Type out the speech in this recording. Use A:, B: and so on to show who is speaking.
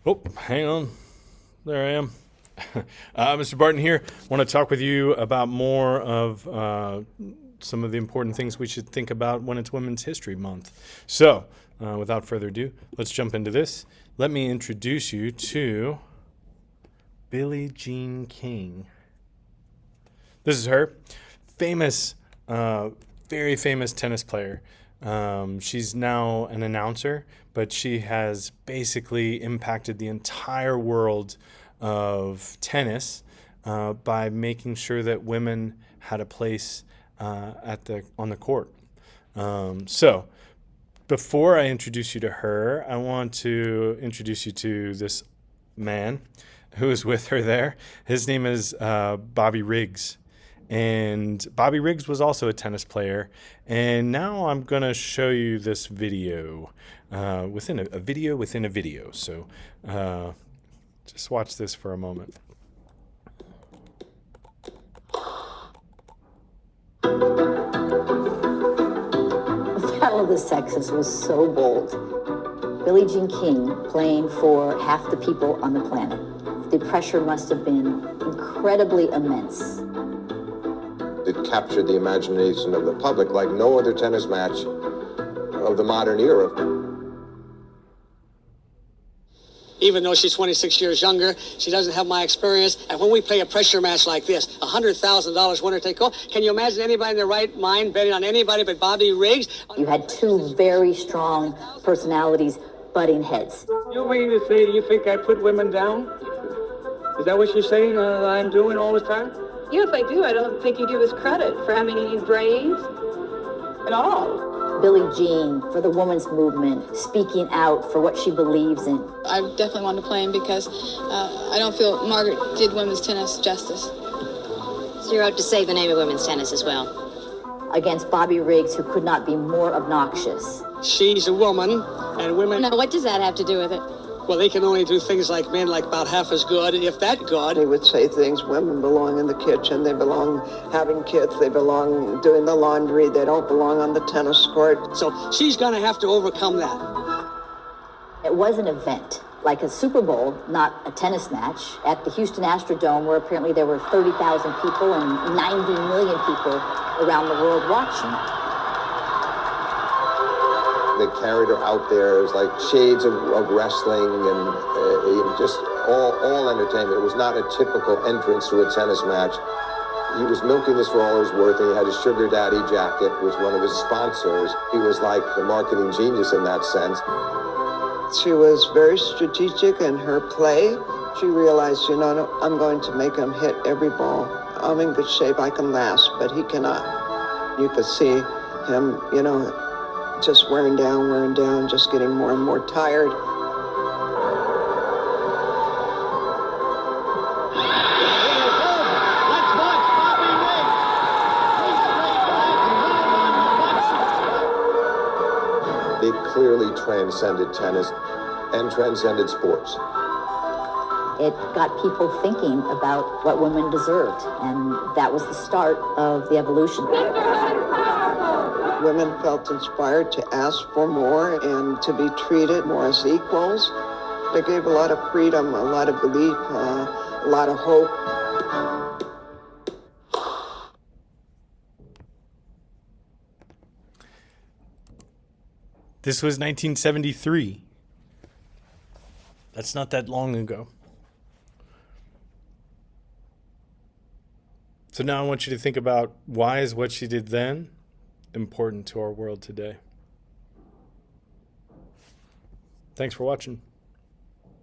A: Oh, hang on. There I am. Mr. Barton here. Want to talk with you about more of some of the important things we should think about when it's Women's History Month. So, without further ado, let's jump into this. Let me introduce you to Billie Jean King. This is her. Famous, very famous tennis player. She's now an announcer, but she has basically impacted the entire world of tennis by making sure that women had a place on the court. So before I introduce you to her, I want to introduce you to this man who is with her there. His name is Bobby Riggs. And Bobby Riggs was also a tennis player. And now I'm going to show you this video within a video within a video. So just watch this for a moment.
B: The battle of the sexes was so bold. Billie Jean King playing for half the people on the planet. The pressure must have been incredibly immense.
C: It captured the imagination of the public like no other tennis match of the modern era.
D: Even though she's 26 years younger, she doesn't have my experience. And when we play a pressure match like this, $100,000 winner take all, can you imagine anybody in their right mind betting on anybody but Bobby Riggs?
B: You had two very strong personalities butting heads.
D: You mean to say you think I put women down? Is that what you're saying I'm doing all the time?
E: Yes, I do. I don't think you give us credit for having any brains at all.
B: Billie Jean for the women's movement, speaking out for what she believes in.
F: I definitely wanted to play him because I don't feel Margaret did women's tennis justice.
G: So you're out to save the name of women's tennis as well.
B: Against Bobby Riggs, who could not be more obnoxious.
D: She's a woman, and women...
G: Now, what does that have to do with it?
D: Well, they can only do things like men, like about half as good, if that good.
H: He would say things, women belong in the kitchen, they belong having kids, they belong doing the laundry, they don't belong on the tennis court.
D: So she's going to have to overcome that.
B: It was an event, like a Super Bowl, not a tennis match, at the Houston Astrodome, where apparently there were 30,000 people and 90 million people around the world watching.
C: They carried her out there. It was like shades of wrestling and just all entertainment. It was not a typical entrance to a tennis match. He was milking this for all it was worth, and he had his Sugar Daddy jacket, was one of his sponsors. He was like the marketing genius in that sense.
H: She was very strategic in her play. She realized, I'm going to make him hit every ball. I'm in good shape, I can last, but he cannot. You could see him, just wearing down, just getting more and more tired.
C: They clearly transcended tennis and transcended sports.
B: It got people thinking about what women deserved, and that was the start of the evolution.
H: Women felt inspired to ask for more and to be treated more as equals. They gave a lot of freedom, a lot of belief, a lot of hope.
A: This was 1973. That's not that long ago. So now I want you to think about, why is what she did then important to our world today? Thanks for watching.